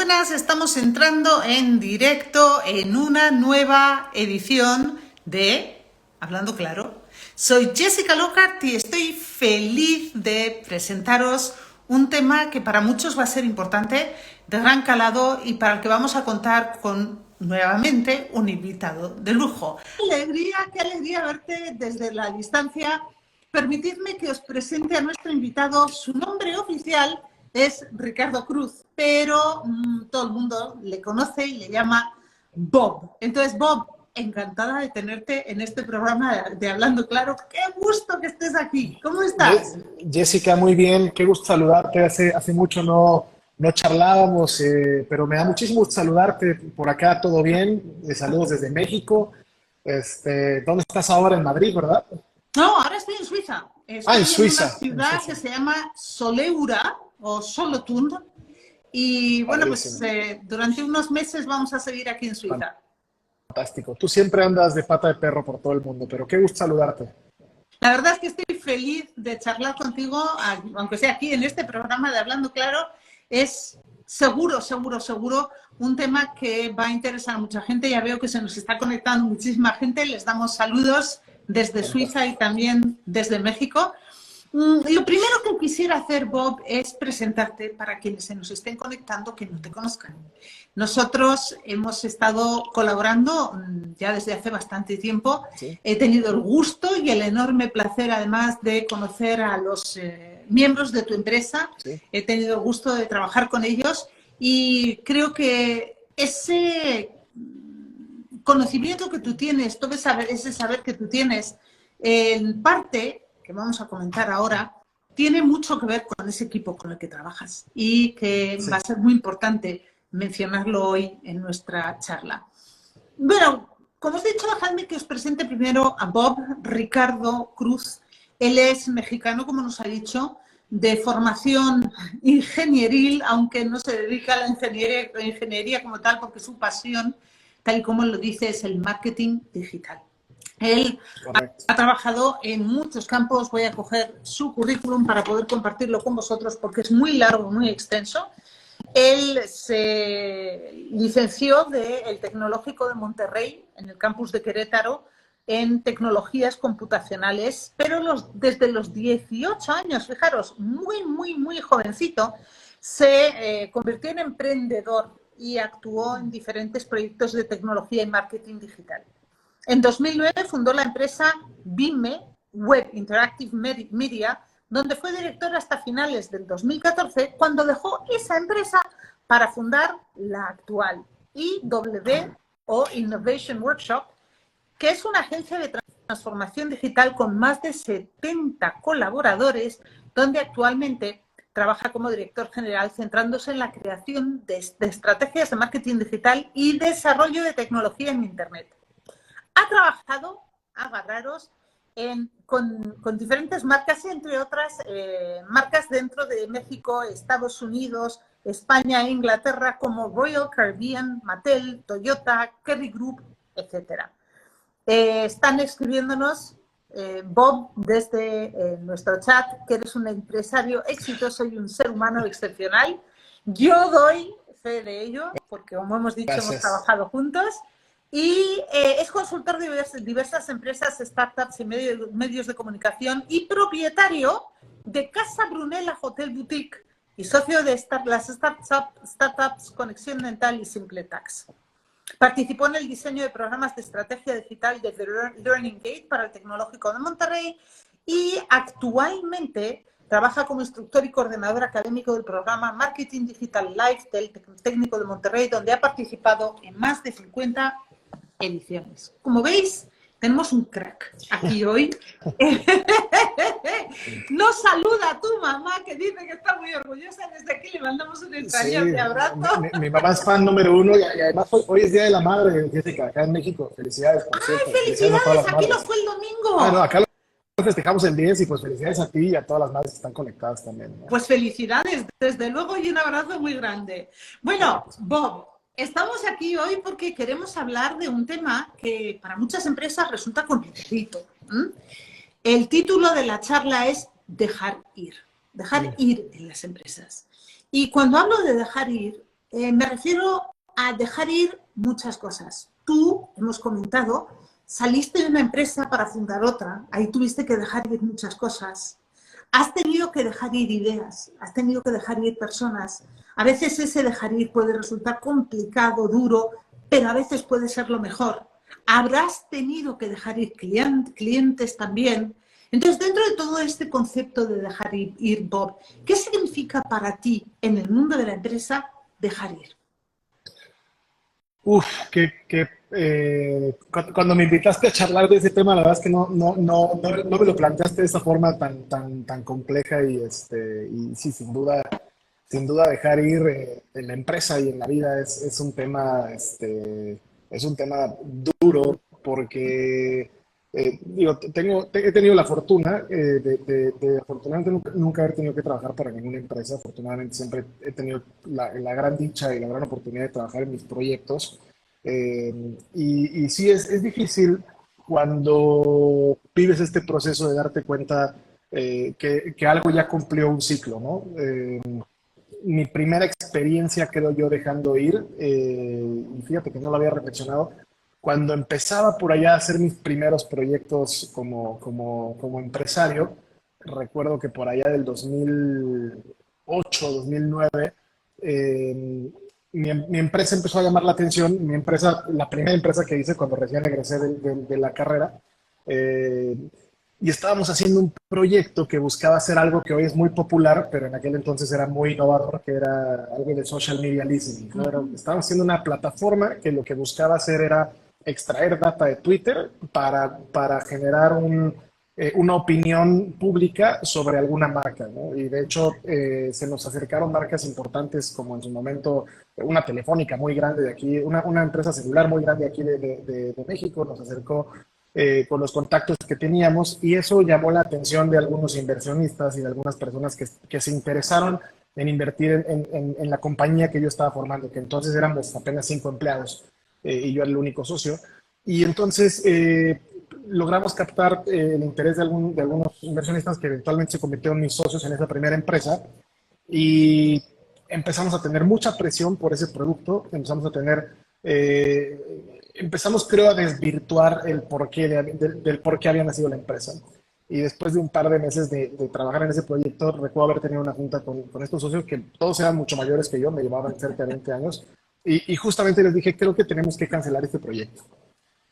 buenas, estamos entrando en directo en una nueva edición de Hablando Claro. Soy Jessica Lockhart y estoy feliz de presentaros un tema que para muchos va a ser importante, de gran calado y para el que vamos a contar con nuevamente un invitado de lujo. Qué alegría verte desde la distancia. Permitidme que os presente a nuestro invitado. Su nombre oficial es Ricardo Cruz, pero todo el mundo le conoce y le llama Bob. Entonces, Bob, encantada de tenerte en este programa de Hablando Claro. ¡Qué gusto que estés aquí! ¿Cómo estás? Jessica, muy bien, qué gusto saludarte. Hace mucho no charlábamos, pero me da muchísimo gusto saludarte por acá, todo bien. Saludos desde México. ¿Dónde estás ahora? En Madrid, ¿verdad? No, ahora estoy en Suiza. Estoy En en una Suiza. ciudad que se llama Soleura o Solothurn. Y bueno, pues Padrísimo. durante unos meses vamos a seguir aquí en Suiza. Fantástico. Tú siempre andas de pata de perro por todo el mundo, pero qué gusto saludarte. La verdad es que estoy feliz de charlar contigo, aunque sea aquí en este programa de Hablando Claro. Es seguro un tema que va a interesar a mucha gente. Ya veo que se nos está conectando muchísima gente. Les damos saludos desde Suiza y también desde México. Lo primero que quisiera hacer, Bob, es presentarte para quienes se nos estén conectando que no te conozcan. Nosotros hemos estado colaborando ya desde hace bastante tiempo. ¿Sí? He tenido el gusto y el enorme placer, además, de conocer a los miembros de tu empresa. ¿Sí? He tenido el gusto de trabajar con ellos y creo que ese conocimiento que tú tienes, todo ese saber que tú tienes, en parte, que vamos a comentar ahora, tiene mucho que ver con ese equipo con el que trabajas y que Sí. va a ser muy importante mencionarlo hoy en nuestra charla. Bueno, como os he dicho, dejadme que os presente primero a Bob Ricardo Cruz. Él es mexicano, como nos ha dicho, de formación ingenieril, aunque no se dedica a la ingeniería como tal, porque su pasión, tal y como lo dice, es el marketing digital. Él ha trabajado en muchos campos. Voy a coger su currículum para poder compartirlo con vosotros porque es muy largo, muy extenso. Él se licenció del Tecnológico de Monterrey, en el campus de Querétaro, en tecnologías computacionales, pero desde los 18 años, fijaros, muy jovencito, se convirtió en emprendedor y actuó en diferentes proyectos de tecnología y marketing digital. En 2009 fundó la empresa BIME, Web Interactive Media, donde fue director hasta finales del 2014, cuando dejó esa empresa para fundar la actual IW o Innovation Workshop, que es una agencia de transformación digital con más de 70 colaboradores, donde actualmente trabaja como director general, centrándose en la creación de estrategias de marketing digital y desarrollo de tecnología en Internet. Ha trabajado, agarraros, con diferentes marcas, entre otras marcas dentro de México, Estados Unidos, España e Inglaterra, como Royal Caribbean, Mattel, Toyota, Kerry Group, etc. Están escribiéndonos, Bob, desde nuestro chat, que eres un empresario exitoso y un ser humano excepcional. Yo doy fe de ello, porque como hemos dicho, Gracias. hemos trabajado juntos. Y es consultor de diversas empresas, startups y medios de comunicación y propietario de Casa Brunella Hotel Boutique y socio de las startups Conexión Mental y SimpleTax. Participó en el diseño de programas de estrategia digital de The Learning Gate para el Tecnológico de Monterrey y actualmente trabaja como instructor y coordinador académico del programa Marketing Digital Live del Tecnológico de Monterrey, donde ha participado en más de 50 ediciones. Como veis, tenemos un crack aquí hoy. Nos saluda a tu mamá, que dice que está muy orgullosa. Desde aquí le mandamos un entrañable abrazo. Mi mamá es fan número uno y además hoy es Día de la Madre, Jessica, acá en México. Felicidades, por cierto. ¡Ay, Felicidades a todas felicidades! las Aquí lo madres. fue el domingo. Bueno, acá lo festejamos el 10 y pues felicidades a ti y a todas las madres que están conectadas también, ¿no? Pues felicidades, desde luego, y un abrazo muy grande. Bueno, Bob, estamos aquí hoy porque queremos hablar de un tema que para muchas empresas resulta complicadito. El título de la charla es dejar ir en las empresas. Y cuando hablo de dejar ir, Me refiero a dejar ir muchas cosas. Tú, hemos comentado, saliste de una empresa para fundar otra, ahí tuviste que dejar ir muchas cosas. Has tenido que dejar ir ideas, has tenido que dejar ir personas. A veces ese dejar ir puede resultar complicado, duro, pero a veces puede ser lo mejor. Habrás tenido que dejar ir clientes también. Entonces, dentro de todo este concepto de dejar ir, Bob, ¿qué significa para ti en el mundo de la empresa dejar ir? Uf, cuando me invitaste a charlar de ese tema, la verdad es que no me lo planteaste de esa forma tan compleja y sí, sin duda dejar ir en la empresa y en la vida es un tema, es un tema duro porque, digo, he tenido la fortuna de afortunadamente nunca haber tenido que trabajar para ninguna empresa. Afortunadamente siempre he tenido la gran dicha y la gran oportunidad de trabajar en mis proyectos. Y sí, es difícil cuando vives este proceso de darte cuenta que algo ya cumplió un ciclo, ¿no? Mi primera experiencia, creo yo, dejando ir, y fíjate que no lo había reflexionado, cuando empezaba por allá a hacer mis primeros proyectos como empresario, recuerdo que por allá del 2008, 2009, mi empresa empezó a llamar la atención, mi empresa, la primera empresa que hice cuando recién regresé de la carrera, eh, y estábamos haciendo un proyecto que buscaba hacer algo que hoy es muy popular, pero en aquel entonces era muy innovador, que era algo de social media listening, ¿no? Estábamos haciendo una plataforma que lo que buscaba hacer era extraer data de Twitter para generar una opinión pública sobre alguna marca, ¿no? Y de hecho se nos acercaron marcas importantes como en su momento una telefónica muy grande de aquí, una empresa celular muy grande aquí de México, nos acercó con los contactos que teníamos y eso llamó la atención de algunos inversionistas y de algunas personas que se interesaron en invertir en la compañía que yo estaba formando, que entonces éramos apenas 5 empleados y yo era el único socio. Y entonces logramos captar el interés de algunos inversionistas que eventualmente se convirtieron en mis socios en esa primera empresa y empezamos a tener mucha presión por ese producto, empezamos creo a desvirtuar el porqué del por qué había nacido la empresa. Y después de un par de meses de trabajar en ese proyecto, recuerdo haber tenido una junta con estos socios que todos eran mucho mayores que yo, me llevaban cerca de 20 años, y justamente les dije, creo que tenemos que cancelar este proyecto.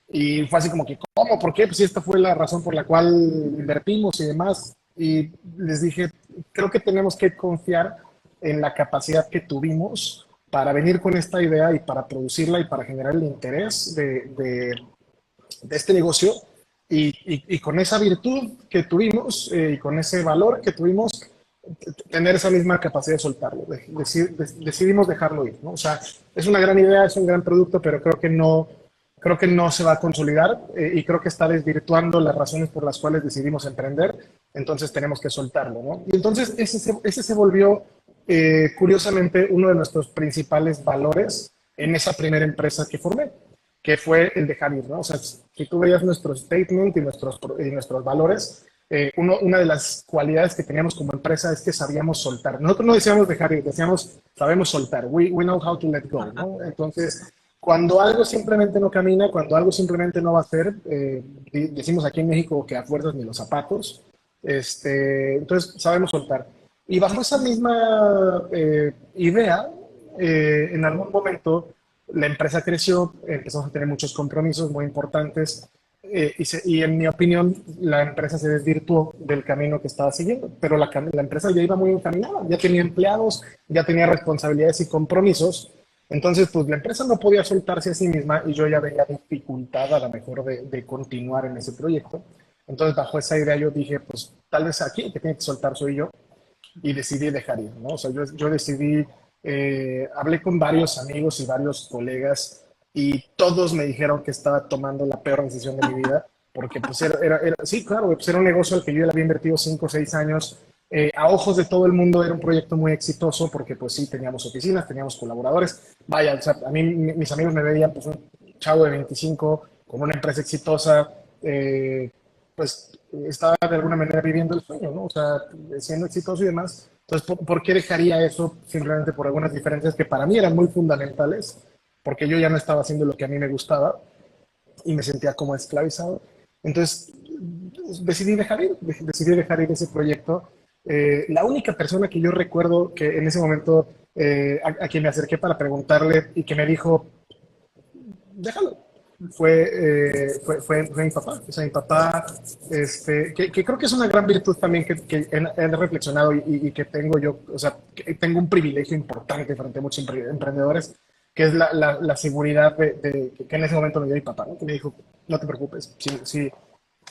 Y fue así como que, ¿cómo? ¿Por qué? Pues si esta fue la razón por la cual invertimos y demás. Y les dije, creo que tenemos que confiar en la capacidad que tuvimos para venir con esta idea y para producirla y para generar el interés de este negocio. Y con esa virtud que tuvimos y con ese valor que tuvimos, tener esa misma capacidad de soltarlo. Decidimos dejarlo ir, ¿no? O sea, es una gran idea, es un gran producto, pero creo que no se va a consolidar y creo que está desvirtuando las razones por las cuales decidimos emprender, entonces tenemos que soltarlo, ¿no? Y entonces ese se volvió, curiosamente, uno de nuestros principales valores en esa primera empresa que formé, que fue el dejar ir, ¿no? O sea, si tú veías nuestro statement y nuestros valores, una de las cualidades que teníamos como empresa es que sabíamos soltar. Nosotros no decíamos dejar ir, decíamos sabemos soltar. We know how to let go, ¿no? Entonces, cuando algo simplemente no camina, cuando algo simplemente no va a ser, decimos aquí en México que a fuerzas ni los zapatos, entonces sabemos soltar. Y bajo esa misma idea, en algún momento la empresa creció, empezamos a tener muchos compromisos muy importantes y en mi opinión la empresa se desvirtuó del camino que estaba siguiendo, pero la empresa ya iba muy encaminada, ya tenía empleados, ya tenía responsabilidades y compromisos. Entonces, pues la empresa no podía soltarse a sí misma y yo ya veía dificultad a lo mejor de continuar en ese proyecto. Entonces, bajo esa idea yo dije, pues tal vez aquí el que tiene que soltar soy yo y decidí dejar ir, ¿no? O sea, yo decidí, hablé con varios amigos y varios colegas y todos me dijeron que estaba tomando la peor decisión de mi vida porque pues sí, claro, pues era un negocio al que yo ya le había invertido 5 o 6 años. A ojos de todo el mundo era un proyecto muy exitoso porque pues sí, teníamos oficinas, teníamos colaboradores. Vaya, o sea, a mí mis amigos me veían pues un chavo de 25 con una empresa exitosa, pues estaba de alguna manera viviendo el sueño, ¿no? O sea, siendo exitoso y demás. Entonces, ¿por qué dejaría eso? Simplemente por algunas diferencias que para mí eran muy fundamentales, porque yo ya no estaba haciendo lo que a mí me gustaba y me sentía como esclavizado. Entonces, decidí dejar ir ese proyecto. La única persona que yo recuerdo que en ese momento a quien me acerqué para preguntarle y que me dijo, déjalo, fue mi papá. O sea, mi papá, que creo que es una gran virtud también que he reflexionado y que tengo yo, o sea, que tengo un privilegio importante frente a muchos emprendedores, que es la seguridad que en ese momento me dio mi papá, ¿no? Que me dijo, no te preocupes,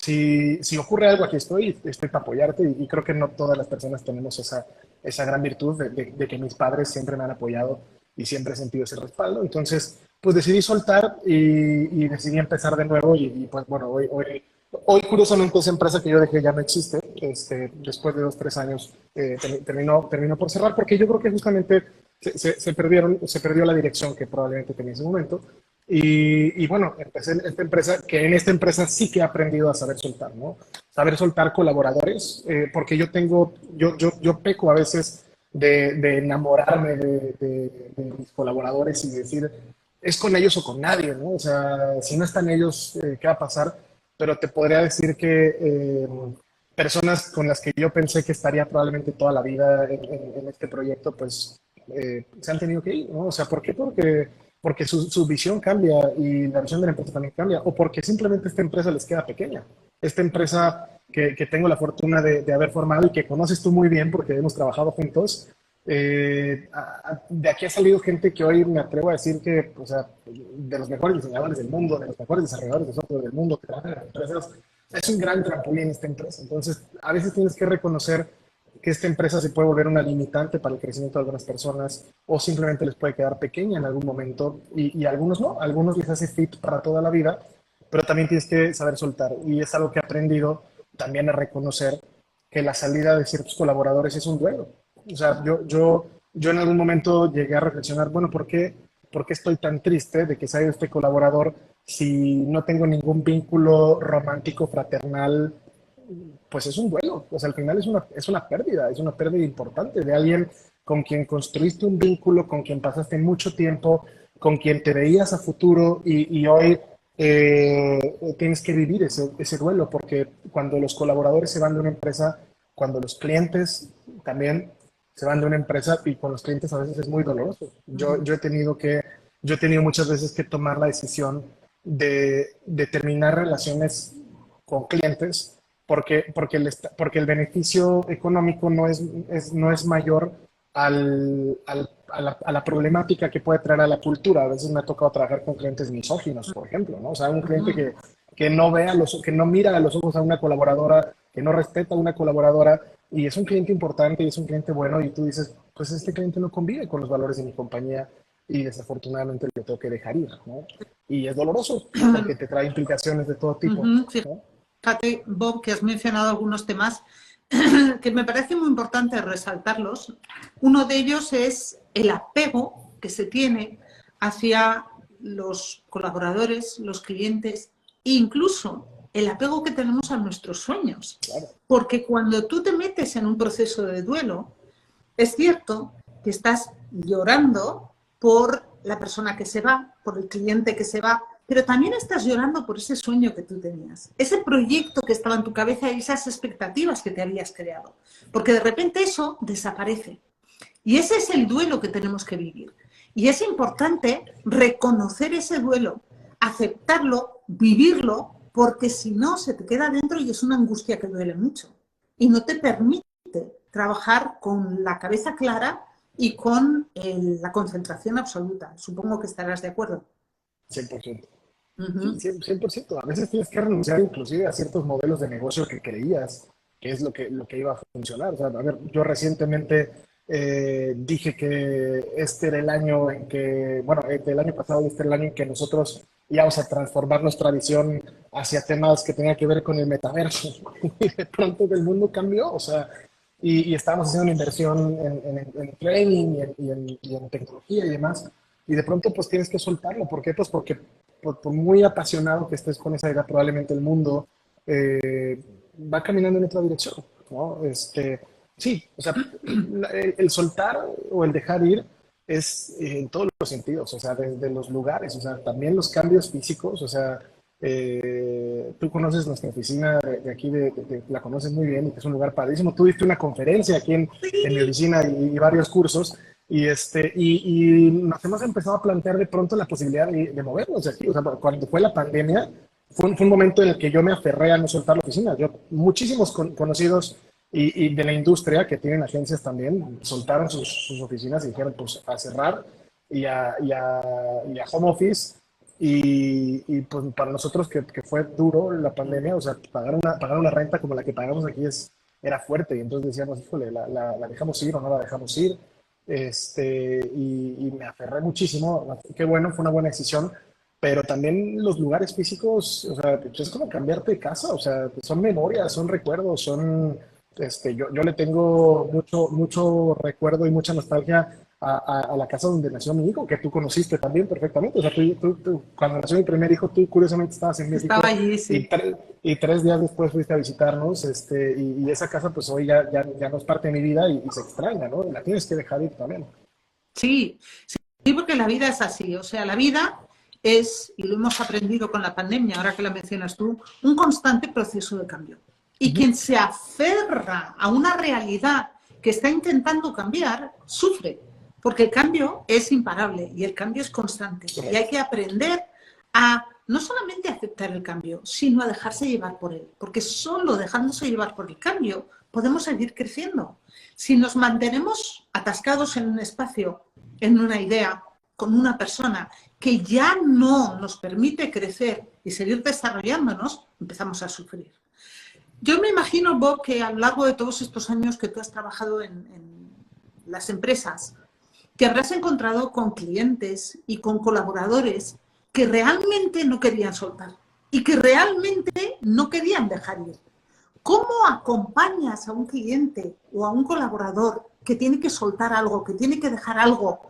si ocurre algo, aquí estoy para apoyarte y creo que no todas las personas tenemos esa gran virtud de que mis padres siempre me han apoyado y siempre he sentido ese respaldo. Entonces, pues decidí soltar y decidí empezar de nuevo pues bueno, hoy curiosamente esa empresa que yo dejé ya no existe. Después de 2, 3 años terminó por cerrar porque yo creo que justamente se perdió la dirección que probablemente tenía en ese momento. Y bueno, empecé en esta empresa, que en esta empresa sí que he aprendido a saber soltar, ¿no? Saber soltar colaboradores, porque yo peco a veces de enamorarme de mis colaboradores y decir, es con ellos o con nadie, ¿no? O sea, si no están ellos, ¿qué va a pasar? Pero te podría decir que personas con las que yo pensé que estaría probablemente toda la vida en este proyecto, pues se han tenido que ir, ¿no? O sea, ¿por qué? Porque su visión cambia y la visión de la empresa también cambia, o porque simplemente esta empresa les queda pequeña. Esta empresa que tengo la fortuna de haber formado y que conoces tú muy bien porque hemos trabajado juntos, de aquí ha salido gente que hoy me atrevo a decir que, o sea, de los mejores diseñadores del mundo, de los mejores desarrolladores de software del mundo, que trabajan en las empresas, es un gran trampolín esta empresa. Entonces, a veces tienes que reconocer que esta empresa se puede volver una limitante para el crecimiento de algunas personas o simplemente les puede quedar pequeña en algún momento y a algunos no, a algunos les hace fit para toda la vida, pero también tienes que saber soltar y es algo que he aprendido también a reconocer que la salida de ciertos colaboradores es un duelo. O sea, yo en algún momento llegué a reflexionar, bueno, ¿por qué estoy tan triste de que se haya ido este colaborador si no tengo ningún vínculo romántico, fraternal? Pues es un duelo. O sea, al final es una pérdida importante de alguien con quien construiste un vínculo, con quien pasaste mucho tiempo, con quien te veías a futuro y hoy tienes que vivir ese duelo, porque cuando los colaboradores se van de una empresa, cuando los clientes también se van de una empresa y con los clientes a veces es muy doloroso. Yo he tenido muchas veces que tomar la decisión de terminar relaciones con clientes porque el beneficio económico no es mayor a la problemática que puede traer a la cultura. A veces me ha tocado trabajar con clientes misóginos, por ejemplo, ¿no? O sea, un cliente que no que no mira a los ojos a una colaboradora, que no respeta a una colaboradora, y es un cliente importante y es un cliente bueno, y tú dices, pues este cliente no convive con los valores de mi compañía y desafortunadamente lo tengo que dejar ir, ¿no? Y es doloroso porque te trae implicaciones de todo tipo, ¿no? Fíjate, Bob, que has mencionado algunos temas que me parece muy importante resaltarlos. Uno de ellos es el apego que se tiene hacia los colaboradores, los clientes, e incluso el apego que tenemos a nuestros sueños. Claro. Porque cuando tú te metes en un proceso de duelo, es cierto que estás llorando por la persona que se va, por el cliente que se va, pero también estás llorando por ese sueño que tú tenías, ese proyecto que estaba en tu cabeza y esas expectativas que te habías creado, porque de repente eso desaparece. Y ese es el duelo que tenemos que vivir. Y es importante reconocer ese duelo, aceptarlo, vivirlo, porque si no se te queda dentro y es una angustia que duele mucho. Y no te permite trabajar con la cabeza clara y con la concentración absoluta. Supongo que estarás de acuerdo. 100%. 100%. A veces tienes que renunciar inclusive a ciertos modelos de negocio que creías que es lo que iba a funcionar. O sea, a ver, yo recientemente dije que este era el año en que, bueno, el año pasado este era el año en que nosotros íbamos a transformar nuestra visión hacia temas que tenían que ver con el metaverso. Y de pronto el mundo cambió, o sea, y estábamos haciendo una inversión en training y en tecnología y demás. Y de pronto pues tienes que soltarlo. ¿Por qué? Pues porque por muy apasionado que estés con esa idea, probablemente el mundo va caminando en otra dirección, ¿no? sí, o sea, el soltar o el dejar ir es en todos los sentidos, o sea, desde los lugares, o sea, también los cambios físicos, o sea, tú conoces nuestra oficina de aquí, la conoces muy bien y que es un lugar padrísimo. Tú diste una conferencia aquí en mi oficina y varios cursos y nos hemos empezado a plantear de pronto la posibilidad de movernos de aquí. O sea, cuando fue la pandemia, fue un momento en el que yo me aferré a no soltar la oficina. Yo, muchísimos conocidos y de la industria que tienen agencias también, soltaron sus oficinas y dijeron pues a cerrar y a home office. Y pues para nosotros que fue duro la pandemia, o sea, pagar una renta como la que pagamos aquí era fuerte. Y entonces decíamos, híjole, ¿la dejamos ir o no la dejamos ir? Y me aferré muchísimo. Qué bueno, fue una buena decisión. Pero también los lugares físicos, o sea, pues, es como cambiarte de casa, o sea, son memorias, son recuerdos, yo le tengo mucho recuerdo y mucha nostalgia a la casa donde nació mi hijo, que tú conociste también perfectamente. O sea, cuando nació mi primer hijo, tú curiosamente estabas en Estaba México allí, y, sí. y 3 días después fuiste a visitarnos, y esa casa pues hoy ya no es parte de mi vida y se extraña, ¿no? La tienes que dejar ir también. Sí, sí, porque la vida es así. O sea, la vida es, y lo hemos aprendido con la pandemia, ahora que la mencionas tú, un constante proceso de cambio. Y Ujú. quien se aferra a una realidad que está intentando cambiar, sufre, porque el cambio es imparable y el cambio es constante. Y hay Correcto. que aprender a no solamente aceptar el cambio, sino a dejarse llevar por él, porque solo dejándose llevar por el cambio podemos seguir creciendo. Si nos mantenemos atascados en un espacio, en una idea, con una persona que ya no nos permite crecer y seguir desarrollándonos, empezamos a sufrir. Yo me imagino, Bob, que a lo largo de todos estos años que tú has trabajado en las empresas, te habrás encontrado con clientes y con colaboradores que realmente no querían soltar y que realmente no querían dejar ir. ¿Cómo acompañas a un cliente o a un colaborador que tiene que soltar algo, que tiene que dejar algo?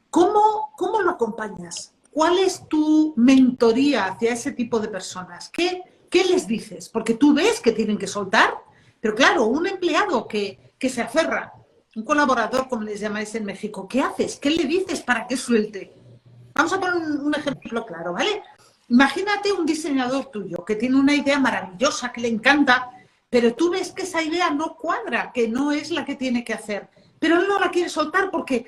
¿Cómo lo acompañas? ¿Cuál es tu mentoría hacia ese tipo de personas? ¿Qué les dices? Porque tú ves que tienen que soltar, pero claro, un empleado que se aferra, un colaborador, como les llamáis en México, ¿qué haces? ¿Qué le dices para que suelte? Vamos a poner un ejemplo claro, ¿vale? Imagínate un diseñador tuyo que tiene una idea maravillosa, que le encanta, pero tú ves que esa idea no cuadra, que no es la que tiene que hacer, pero él no la quiere soltar porque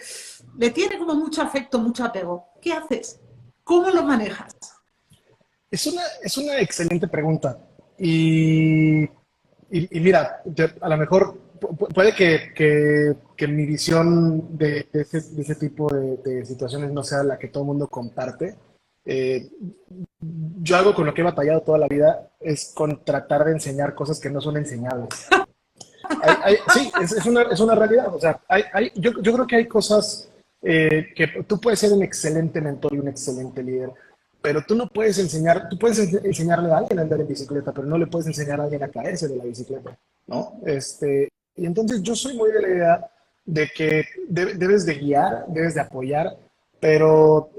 le tiene como mucho afecto, mucho apego. ¿Qué haces? ¿Cómo lo manejas? Es una excelente pregunta. Y mira, a lo mejor puede que mi visión de ese tipo de situaciones no sea la que todo el mundo comparte. Eh, yo algo con lo que he batallado toda la vida es con tratar de enseñar cosas que no son enseñables. Sí, es una realidad. O sea, yo creo que hay cosas que tú puedes ser un excelente mentor y un excelente líder, pero tú puedes enseñarle a alguien a andar en bicicleta, pero no le puedes enseñar a alguien a caerse de la bicicleta, ¿no? Y entonces yo soy muy de la idea de que debes de guiar, debes de apoyar, pero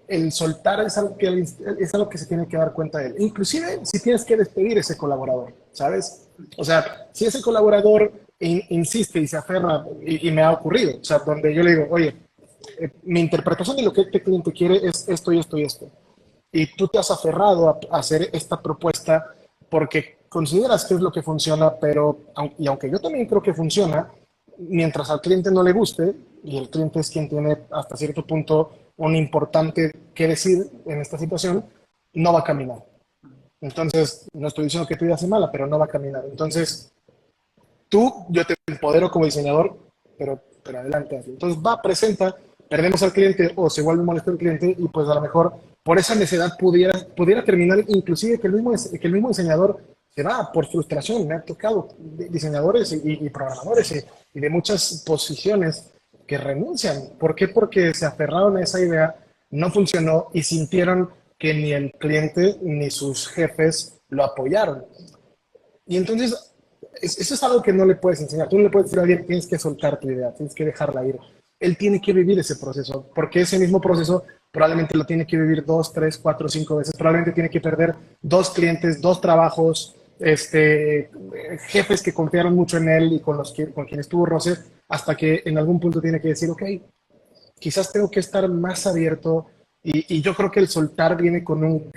el soltar es algo que se tiene que dar cuenta de él. Inclusive si tienes que despedir a ese colaborador, ¿sabes? O sea, si ese colaborador insiste y se aferra, y me ha ocurrido, o sea, donde yo le digo, oye, mi interpretación de lo que este cliente quiere es esto y esto y esto. Y tú te has aferrado a hacer esta propuesta porque consideras que es lo que funciona, pero, y aunque yo también creo que funciona, mientras al cliente no le guste, y el cliente es quien tiene hasta cierto punto un importante que decir en esta situación, no va a caminar. Entonces, no estoy diciendo que tu idea sea mala, pero no va a caminar. Entonces, yo te empodero como diseñador, pero adelante. Entonces va, presenta, perdemos al cliente o se vuelve molesto el cliente y pues a lo mejor por esa necesidad pudiera terminar inclusive que el mismo diseñador se va por frustración. Me ha tocado diseñadores y programadores y de muchas posiciones que renuncian. ¿Por qué? Porque se aferraron a esa idea, no funcionó y sintieron que ni el cliente ni sus jefes lo apoyaron. Y entonces, eso es algo que no le puedes enseñar. Tú no le puedes decir a alguien, tienes que soltar tu idea, tienes que dejarla ir. Él tiene que vivir ese proceso, porque ese mismo proceso probablemente lo tiene que vivir 2, 3, 4, 5 veces. Probablemente tiene que perder 2 clientes, 2 trabajos, jefes que confiaron mucho en él y con quienes tuvo roces, hasta que en algún punto tiene que decir, ok, quizás tengo que estar más abierto y yo creo que el soltar viene con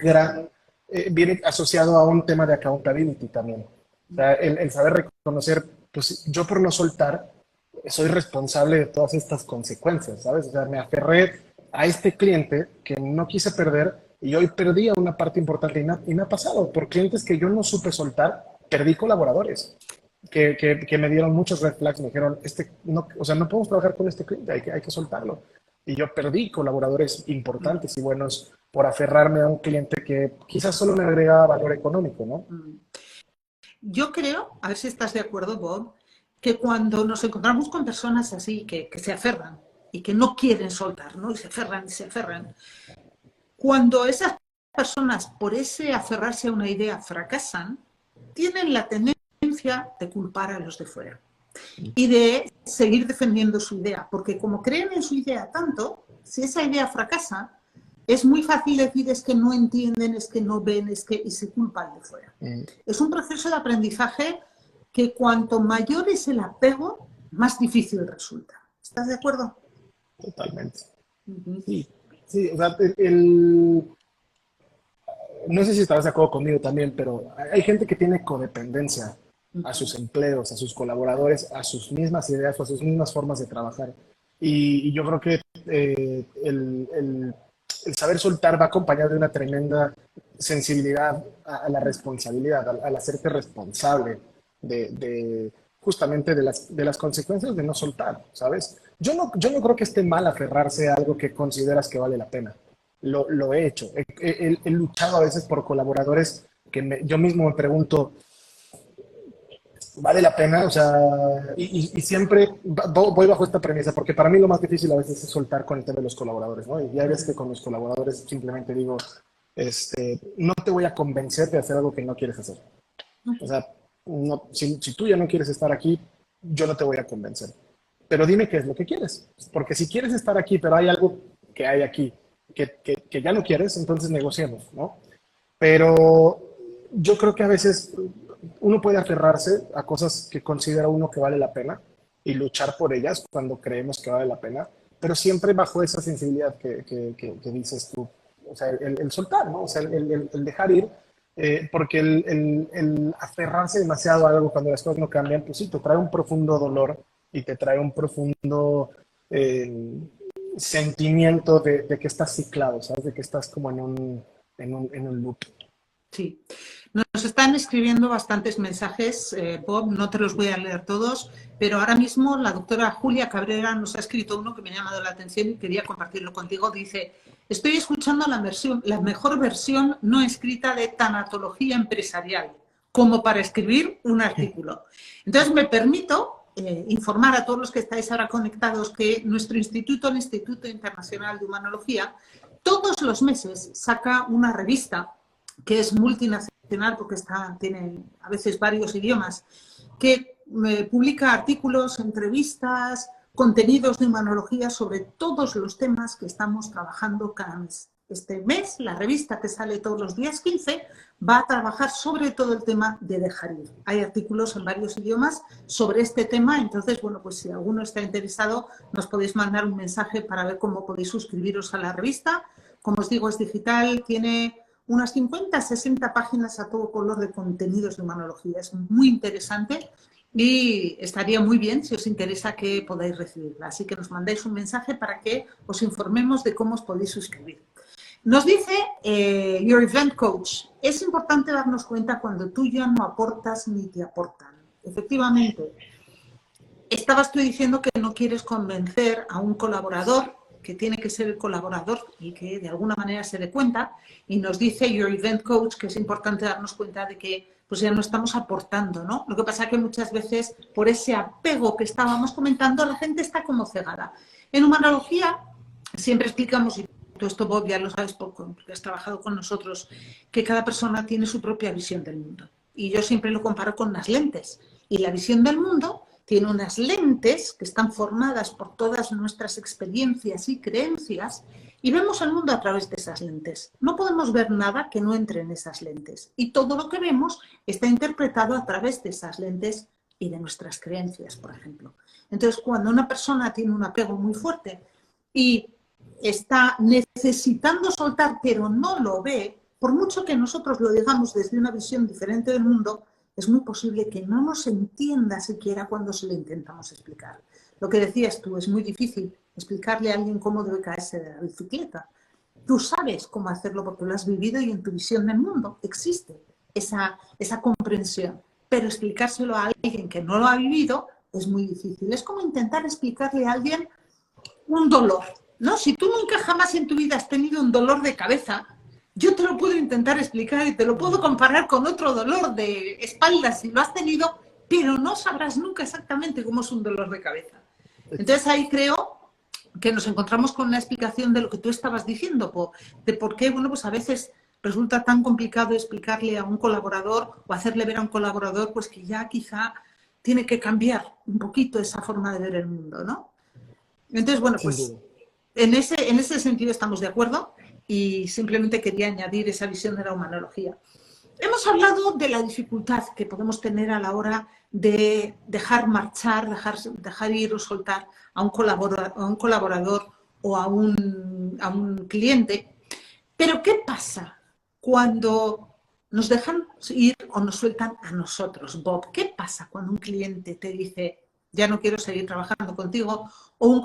viene asociado a un tema de accountability también. O sea, el saber reconocer, pues yo por no soltar, soy responsable de todas estas consecuencias, ¿sabes? O sea, me aferré a este cliente que no quise perder y hoy perdí a una parte importante y me ha pasado por clientes que yo no supe soltar, perdí colaboradores que me dieron muchos red flags, me dijeron, no, o sea, no podemos trabajar con este cliente, hay que soltarlo. Y yo perdí colaboradores importantes y buenos por aferrarme a un cliente que quizás solo me agregaba valor económico, ¿no? Yo creo, a ver si estás de acuerdo, Bob, que cuando nos encontramos con personas así, que se aferran y que no quieren soltar, ¿no? Y se aferran, cuando esas personas, por ese aferrarse a una idea, fracasan, tienen la tendencia de culpar a los de fuera y de seguir defendiendo su idea, porque como creen en su idea tanto, si esa idea fracasa, es muy fácil decir es que no entienden, es que no ven, y se culpan de fuera. Es un proceso de aprendizaje que cuanto mayor es el apego, más difícil resulta. ¿Estás de acuerdo? Totalmente. Sí, sí, o sea, no sé si estabas de acuerdo conmigo también, pero hay gente que tiene codependencia a sus empleos, a sus colaboradores, a sus mismas ideas o a sus mismas formas de trabajar. Y yo creo que el saber soltar va acompañado de una tremenda sensibilidad a la responsabilidad, al hacerte responsable justamente de las consecuencias de no soltar, ¿sabes? Yo no creo que esté mal aferrarse a algo que consideras que vale la pena. Lo he hecho. He luchado a veces por colaboradores que yo mismo me pregunto, ¿vale la pena? O sea, y siempre voy bajo esta premisa, porque para mí lo más difícil a veces es soltar con el tema de los colaboradores, ¿no? Y hay veces que con los colaboradores simplemente digo, no te voy a convencer de hacer algo que no quieres hacer. O sea, no, si tú ya no quieres estar aquí, yo no te voy a convencer. Pero dime qué es lo que quieres. Porque si quieres estar aquí, pero hay algo que hay aquí que ya no quieres, entonces negociemos, ¿no? Pero yo creo que a veces uno puede aferrarse a cosas que considera uno que vale la pena y luchar por ellas cuando creemos que vale la pena, pero siempre bajo esa sensibilidad que dices tú. O sea, el soltar, ¿no? O sea, el dejar ir, porque el aferrarse demasiado a algo cuando las cosas no cambian, pues sí, te trae un profundo dolor y te trae un profundo sentimiento de que estás ciclado, ¿sabes? De que estás como en un loop. Sí. Nos están escribiendo bastantes mensajes, Bob, no te los voy a leer todos, pero ahora mismo la doctora Julia Cabrera nos ha escrito uno que me ha llamado la atención y quería compartirlo contigo. Dice, estoy escuchando la mejor versión no escrita de tanatología empresarial, como para escribir un artículo. Entonces me permito informar a todos los que estáis ahora conectados que nuestro instituto, el Instituto Internacional de Humanología, todos los meses saca una revista que es multinacional porque tiene a veces varios idiomas, que publica artículos, entrevistas, contenidos de humanología sobre todos los temas que estamos trabajando cada mes. Este mes, la revista que sale todos los días 15 va a trabajar sobre todo el tema de dejar ir. Hay artículos en varios idiomas sobre este tema, entonces, bueno, pues si alguno está interesado, nos podéis mandar un mensaje para ver cómo podéis suscribiros a la revista. Como os digo, es digital, tiene unas 50, 60 páginas a todo color de contenidos de humanología. Es muy interesante y estaría muy bien, si os interesa, que podáis recibirla. Así que nos mandáis un mensaje para que os informemos de cómo os podéis suscribir. Nos dice Your Event Coach, es importante darnos cuenta cuando tú ya no aportas ni te aportan. Efectivamente, estabas tú diciendo que no quieres convencer a un colaborador que tiene que ser el colaborador y que de alguna manera se dé cuenta, y nos dice Your Event Coach que es importante darnos cuenta de que pues ya no estamos aportando, ¿no? Lo que pasa es que muchas veces por ese apego que estábamos comentando la gente está como cegada. En humanología siempre explicamos, y tú esto, Bob, ya lo sabes porque has trabajado con nosotros, que cada persona tiene su propia visión del mundo. Y yo siempre lo comparo con las lentes. Y la visión del mundo tiene unas lentes que están formadas por todas nuestras experiencias y creencias, y vemos el mundo a través de esas lentes. No podemos ver nada que no entre en esas lentes. Y todo lo que vemos está interpretado a través de esas lentes y de nuestras creencias, por ejemplo. Entonces, cuando una persona tiene un apego muy fuerte y está necesitando soltar, pero no lo ve, por mucho que nosotros lo digamos desde una visión diferente del mundo, es muy posible que no nos entienda siquiera cuando se lo intentamos explicar. Lo que decías tú, es muy difícil explicarle a alguien cómo debe caerse de la bicicleta. Tú sabes cómo hacerlo porque lo has vivido y en tu visión del mundo existe esa comprensión. Pero explicárselo a alguien que no lo ha vivido es muy difícil. Es como intentar explicarle a alguien un dolor, ¿no? Si tú nunca jamás en tu vida has tenido un dolor de cabeza, yo te lo puedo intentar explicar y te lo puedo comparar con otro dolor de espalda si lo has tenido, pero no sabrás nunca exactamente cómo es un dolor de cabeza. Entonces ahí creo que nos encontramos con una explicación de lo que tú estabas diciendo, de por qué, bueno, pues a veces resulta tan complicado explicarle a un colaborador o hacerle ver a un colaborador pues que ya quizá tiene que cambiar un poquito esa forma de ver el mundo, ¿no? Entonces, bueno, Sin pues duda. en ese sentido estamos de acuerdo y simplemente quería añadir esa visión de la humanología. Hemos hablado de la dificultad que podemos tener a la hora de dejar marchar, dejar ir o soltar a un colaborador o a un cliente. Pero ¿qué pasa cuando nos dejan ir o nos sueltan a nosotros, Bob? ¿Qué pasa cuando un cliente te dice, ya no quiero seguir trabajando contigo, o un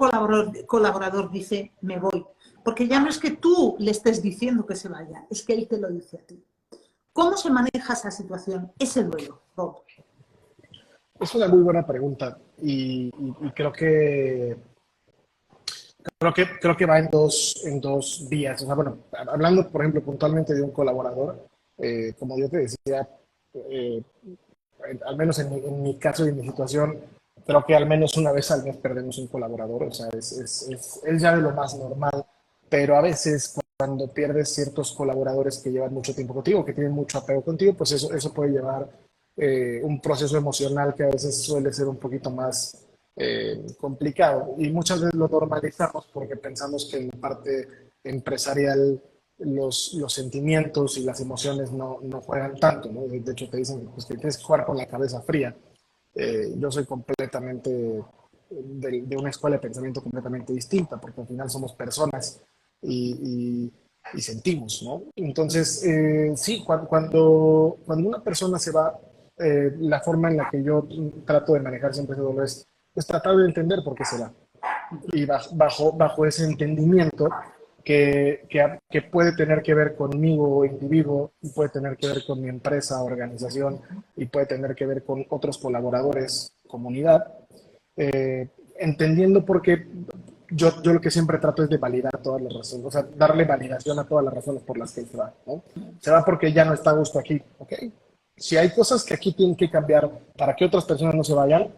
colaborador dice, me voy? Porque ya no es que tú le estés diciendo que se vaya, es que él te lo dice a ti. ¿Cómo se maneja esa situación, ese duelo, Bob? Es una muy buena pregunta y creo que va en dos vías. O sea, bueno, hablando, por ejemplo, puntualmente de un colaborador, como yo te decía, eh, al menos en mi caso y en mi situación, creo que al menos una vez al mes perdemos un colaborador. O sea, es ya de lo más normal, pero a veces cuando pierdes ciertos colaboradores que llevan mucho tiempo contigo, que tienen mucho apego contigo, pues eso puede llevar un proceso emocional que a veces suele ser un poquito más complicado. Y muchas veces lo normalizamos porque pensamos que en la parte empresarial los sentimientos y las emociones no juegan tanto, ¿no? De hecho, te dicen pues, que tienes que jugar con la cabeza fría. Yo soy completamente de una escuela de pensamiento completamente distinta, porque al final somos personas y, y sentimos, ¿no? Entonces, sí, cuando una persona se va, la forma en la que yo trato de manejar siempre ese dolor es tratar de entender por qué se va. Y bajo ese entendimiento que puede tener que ver conmigo, individuo, y puede tener que ver con mi empresa, organización, y puede tener que ver con otros colaboradores, comunidad, entendiendo por qué yo lo que siempre trato es de validar todas las razones, o sea, darle validación a todas las razones por las que se va, ¿no? Se va porque ya no está a gusto aquí, ¿ok? Si hay cosas que aquí tienen que cambiar para que otras personas no se vayan,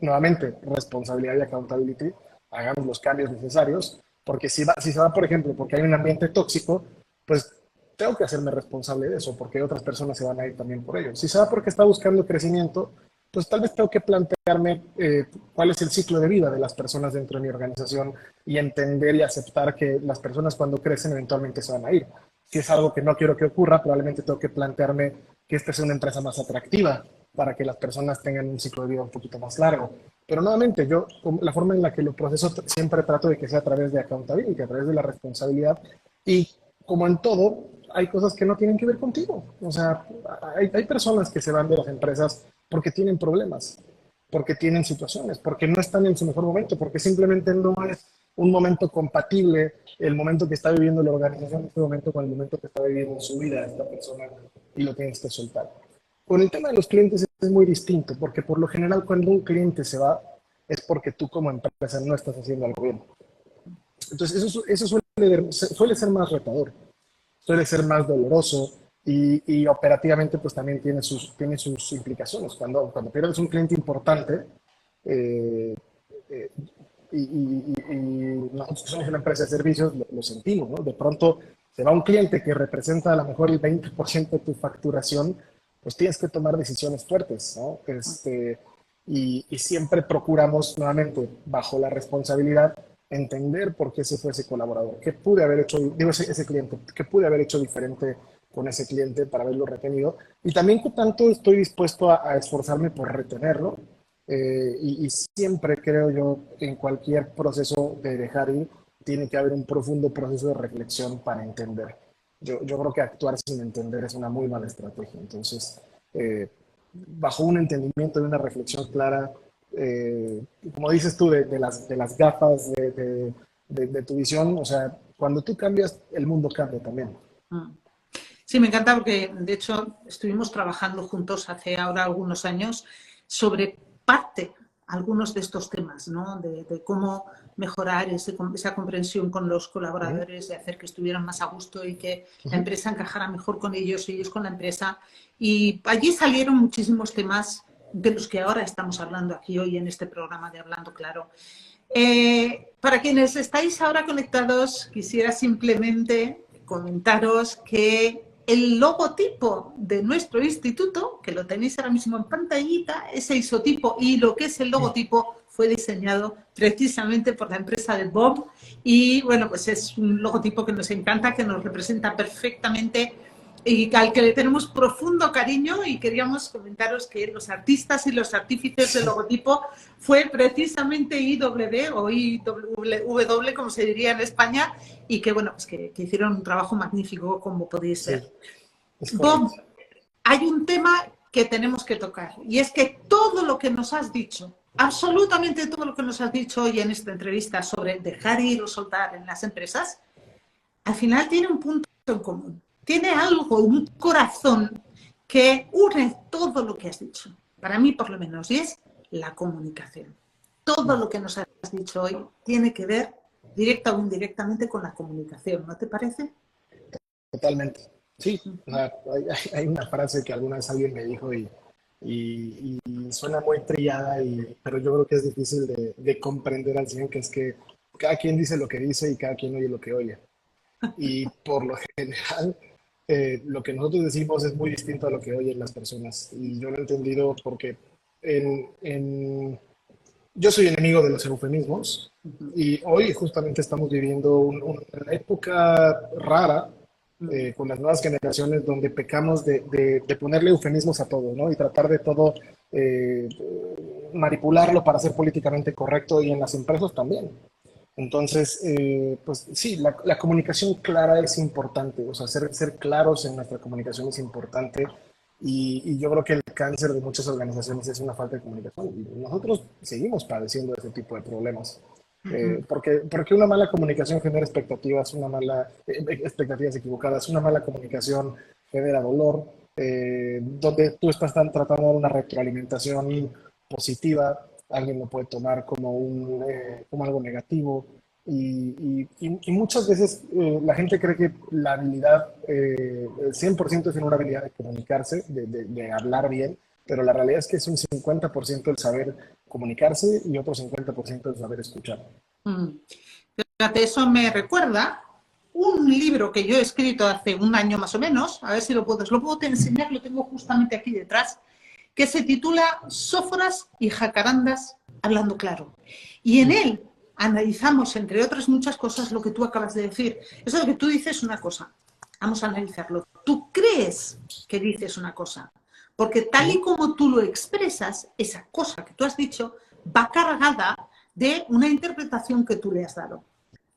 nuevamente, responsabilidad y accountability, hagamos los cambios necesarios, porque si se va, por ejemplo, porque hay un ambiente tóxico, pues tengo que hacerme responsable de eso, porque otras personas se van a ir también por ello. Si se va porque está buscando crecimiento, pues tal vez tengo que plantearme cuál es el ciclo de vida de las personas dentro de mi organización y entender y aceptar que las personas cuando crecen eventualmente se van a ir. Si es algo que no quiero que ocurra, probablemente tengo que plantearme que esta sea una empresa más atractiva para que las personas tengan un ciclo de vida un poquito más largo. Pero nuevamente, yo la forma en la que lo proceso siempre trato de que sea a través de accountability, a través de la responsabilidad. Y como en todo, hay cosas que no tienen que ver contigo. O sea, hay personas que se van de las empresas porque tienen problemas, porque tienen situaciones, porque no están en su mejor momento, porque simplemente no es un momento compatible el momento que está viviendo la organización en este momento con el momento que está viviendo en su vida esta persona y lo tienes que soltar. Con el tema de los clientes es muy distinto, porque por lo general cuando un cliente se va es porque tú como empresa no estás haciendo algo bien. Entonces eso suele ser más retador, suele ser más doloroso y operativamente pues también tiene sus implicaciones. Cuando pierdes un cliente importante, eh, eh, y nosotros que somos una empresa de servicios lo sentimos, ¿no? De pronto se va un cliente que representa a lo mejor el 20% de tu facturación, pues tienes que tomar decisiones fuertes, ¿no? Y siempre procuramos, nuevamente, bajo la responsabilidad, entender por qué se fue ese colaborador, qué pude haber hecho, digo, ese cliente, qué pude haber hecho diferente con ese cliente para haberlo retenido y también qué tanto estoy dispuesto a esforzarme por retenerlo. Y siempre creo yo, en cualquier proceso de dejar ir, tiene que haber un profundo proceso de reflexión para entender. Yo creo que actuar sin entender es una muy mala estrategia. Entonces, bajo un entendimiento y una reflexión clara, como dices tú, de las gafas de tu visión, o sea, cuando tú cambias, el mundo cambia también. Mm. Sí, me encanta porque, de hecho, estuvimos trabajando juntos hace ahora algunos años sobre algunos de estos temas, ¿no? De cómo mejorar esa comprensión con los Uh -huh, colaboradores, de hacer que estuvieran más a gusto y que uh la -huh. empresa encajara mejor con ellos y ellos con la empresa. Y allí salieron muchísimos temas de los que ahora estamos hablando aquí hoy en este programa de Hablando Claro. Para quienes estáis ahora conectados, quisiera simplemente comentaros que el logotipo de nuestro instituto, que lo tenéis ahora mismo en pantallita, ese isotipo y lo que es el logotipo fue diseñado precisamente por la empresa de Bob y bueno, pues es un logotipo que nos encanta, que nos representa perfectamente y al que le tenemos profundo cariño y queríamos comentaros que los artistas y los artífices del logotipo fue precisamente IW o IW, como se diría en España, y que bueno, pues que hicieron un trabajo magnífico como podéis Sí, ver. es correcto. Bob, hay un tema que tenemos que tocar y es que todo lo que nos has dicho, absolutamente todo lo que nos has dicho hoy en esta entrevista sobre dejar ir o soltar en las empresas, al final tiene un punto en común. Tiene algo, un corazón que une todo lo que has dicho. Para mí, por lo menos, y es la comunicación. Todo lo que nos has dicho hoy tiene que ver directa o indirectamente con la comunicación, ¿no te parece? Totalmente. Sí, o sea, hay una frase que alguna vez alguien me dijo y suena muy trillada, pero yo creo que es difícil de comprender al 100, que es que cada quien dice lo que dice y cada quien oye lo que oye. Y por lo general, lo que nosotros decimos es muy distinto a lo que oyen las personas. Y yo lo he entendido porque yo soy enemigo de los eufemismos y hoy justamente estamos viviendo una época rara con las nuevas generaciones donde pecamos de ponerle eufemismos a todo, ¿no? Y tratar de todo eh, manipularlo para ser políticamente correcto y en las empresas también. Entonces, pues sí, la comunicación clara es importante, o sea, ser claros en nuestra comunicación es importante y yo creo que el cáncer de muchas organizaciones es una falta de comunicación y nosotros seguimos padeciendo ese tipo de problemas. Porque una mala comunicación genera expectativas, expectativas equivocadas, una mala comunicación genera dolor, donde tú estás tratando de dar una retroalimentación positiva, alguien lo puede tomar como, como algo negativo. Y muchas veces la gente cree que la habilidad, el 100% es en una habilidad de comunicarse, de hablar bien, pero la realidad es que es un 50% el saber comunicarse y otro 50% el saber escuchar. Fíjate, eso me recuerda un libro que yo he escrito hace un año más o menos, a ver si lo puedo enseñar, lo tengo justamente aquí detrás, que se titula Sóforas y jacarandas hablando claro. Y en él analizamos, entre otras muchas cosas, lo que tú acabas de decir. Eso de que tú dices una cosa, vamos a analizarlo. Tú crees que dices una cosa, porque tal y como tú lo expresas, esa cosa que tú has dicho va cargada de una interpretación que tú le has dado.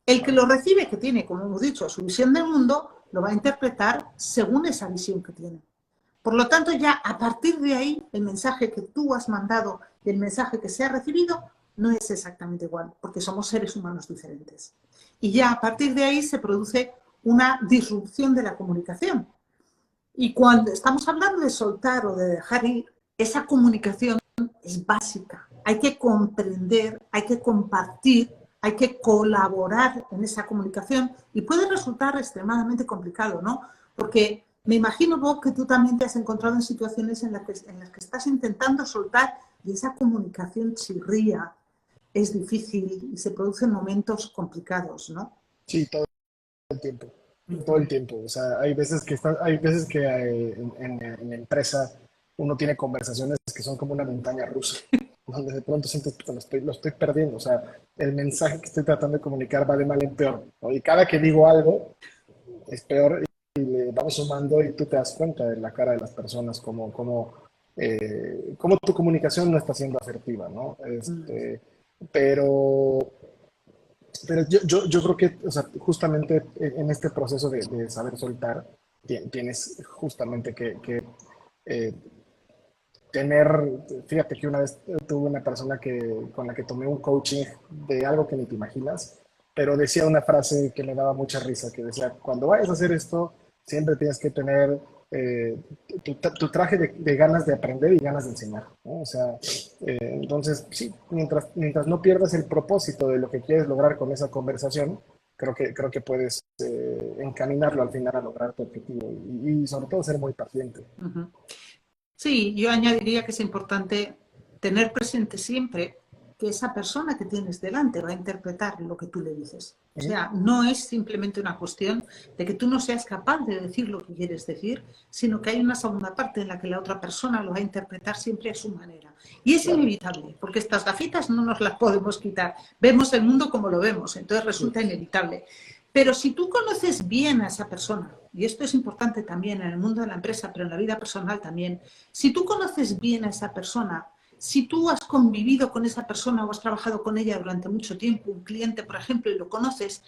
El que lo recibe, que tiene, como hemos dicho, su visión del mundo, lo va a interpretar según esa visión que tiene. Por lo tanto, ya a partir de ahí, el mensaje que tú has mandado y el mensaje que se ha recibido no es exactamente igual, porque somos seres humanos diferentes. Y ya a partir de ahí se produce una disrupción de la comunicación. Y cuando estamos hablando de soltar o de dejar ir, esa comunicación es básica. Hay que comprender, hay que compartir, hay que colaborar en esa comunicación y puede resultar extremadamente complicado, ¿no? Porque me imagino, Bob, que tú también te has encontrado en situaciones en las que estás intentando soltar y esa comunicación chirría, es difícil y se producen momentos complicados, ¿no? Sí, todo el tiempo, todo el tiempo. O sea, hay veces que en la empresa uno tiene conversaciones que son como una montaña rusa. donde de pronto siento que lo estoy perdiendo. O sea, el mensaje que estoy tratando de comunicar va de mal en peor, ¿no? Y cada que digo algo es peor y le vamos sumando y tú te das cuenta de la cara de las personas, cómo tu comunicación no está siendo asertiva, ¿no? Pero, pero yo creo que, o sea, justamente en este proceso de saber soltar, tienes justamente que eh, tener, fíjate que una vez tuve una persona con la que tomé un coaching de algo que ni te imaginas, pero decía una frase que me daba mucha risa, que decía, cuando vayas a hacer esto, siempre tienes que tener eh, tu traje de ganas de aprender y ganas de enseñar, ¿no? O sea, entonces, sí, mientras no pierdas el propósito de lo que quieres lograr con esa conversación, creo que puedes encaminarlo al final a lograr tu objetivo y sobre todo ser muy paciente. Ujú. Sí, yo añadiría que es importante tener presente siempre que esa persona que tienes delante va a interpretar lo que tú le dices. O Ujú. sea, no es simplemente una cuestión de que tú no seas capaz de decir lo que quieres decir, sino que hay una segunda parte en la que la otra persona lo va a interpretar siempre a su manera. Y es Claro, inevitable, porque estas gafitas no nos las podemos quitar. Vemos el mundo como lo vemos, entonces sí, resulta inevitable. Pero si tú conoces bien a esa persona, y esto es importante también en el mundo de la empresa, pero en la vida personal también, si tú conoces bien a esa persona, si tú has convivido con esa persona o has trabajado con ella durante mucho tiempo, un cliente, por ejemplo, y lo conoces,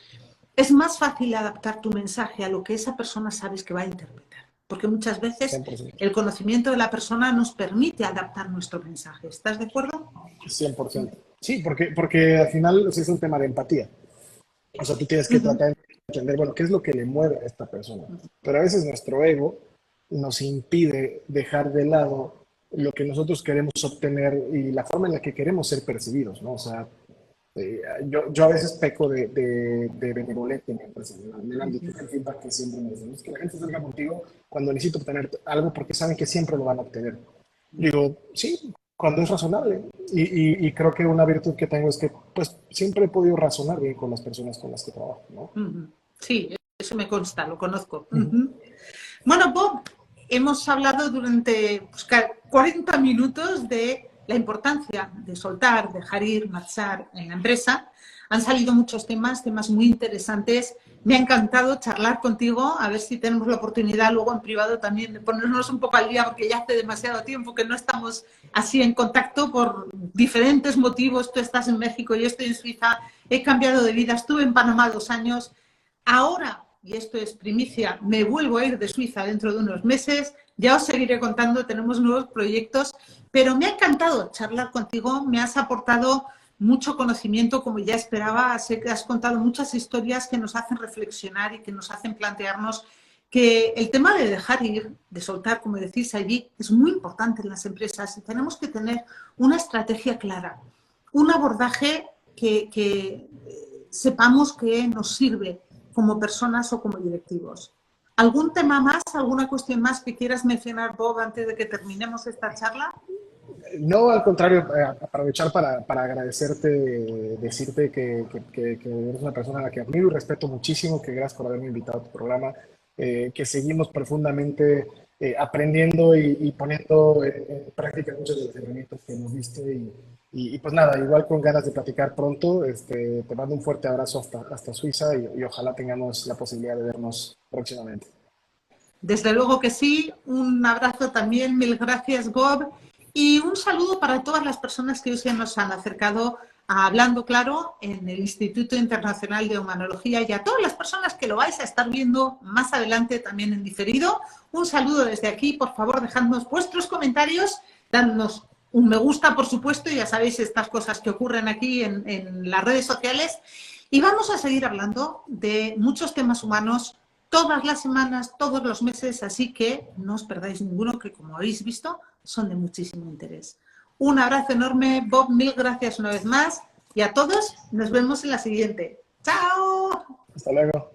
es más fácil adaptar tu mensaje a lo que esa persona sabes que va a interpretar. Porque muchas veces 100%. el conocimiento de la persona nos permite adaptar nuestro mensaje. ¿Estás de acuerdo? 100%. Sí, porque al final o sea, es un tema de empatía. O sea, tú tienes Uh que -huh. tratar de entender, bueno, qué es lo que le mueve a esta persona. Pero a veces nuestro ego nos impide dejar de lado lo que nosotros queremos obtener y la forma en la que queremos ser percibidos, ¿no? O sea, yo a veces peco de benevolente en mi empresa. Me lo han dicho, el feedback que siempre me dicen, es que la gente salga contigo cuando necesito obtener algo porque saben que siempre lo van a obtener. Digo, sí, cuando es razonable. Y creo que una virtud que tengo es que pues siempre he podido razonar bien con las personas con las que trabajo, ¿no? Sí, eso me consta, lo conozco. Uh -huh. Bueno, Bob, hemos hablado durante 40 minutos de la importancia de soltar, dejar ir, marchar en la empresa. Han salido muchos temas muy interesantes. Me ha encantado charlar contigo, a ver si tenemos la oportunidad luego en privado también de ponernos un poco al día, porque ya hace demasiado tiempo que no estamos así en contacto por diferentes motivos. Tú estás en México, yo estoy en Suiza, he cambiado de vida, estuve en Panamá 2 años. Ahora, y esto es primicia, me vuelvo a ir de Suiza dentro de unos meses. Ya os seguiré contando, tenemos nuevos proyectos, pero me ha encantado charlar contigo, me has aportado mucho conocimiento, como ya esperaba. Sé que has contado muchas historias que nos hacen reflexionar y que nos hacen plantearnos que el tema de dejar ir, de soltar, como decís allí, es muy importante en las empresas y tenemos que tener una estrategia clara, un abordaje que sepamos que nos sirve como personas o como directivos. ¿Algún tema más, alguna cuestión más que quieras mencionar, Bob, antes de que terminemos esta charla? No, al contrario, aprovechar para agradecerte, decirte que eres una persona a la que admiro y respeto muchísimo, que gracias por haberme invitado a tu programa, que seguimos profundamente aprendiendo y poniendo en práctica muchas de las herramientas que hemos visto y pues nada, igual con ganas de platicar pronto, te mando un fuerte abrazo hasta Suiza y ojalá tengamos la posibilidad de vernos próximamente. Desde luego que sí, un abrazo también, mil gracias, Bob, y un saludo para todas las personas que hoy se nos han acercado a Hablando Claro en el Instituto Internacional de Humanología y a todas las personas que lo vais a estar viendo más adelante también en diferido. Un saludo desde aquí, por favor, dejadnos vuestros comentarios, dadnos un me gusta, por supuesto, ya sabéis estas cosas que ocurren aquí en las redes sociales, y vamos a seguir hablando de muchos temas humanos todas las semanas, todos los meses, así que no os perdáis ninguno, que como habéis visto, son de muchísimo interés. Un abrazo enorme, Bob, mil gracias una vez más, y a todos nos vemos en la siguiente. ¡Chao! Hasta luego.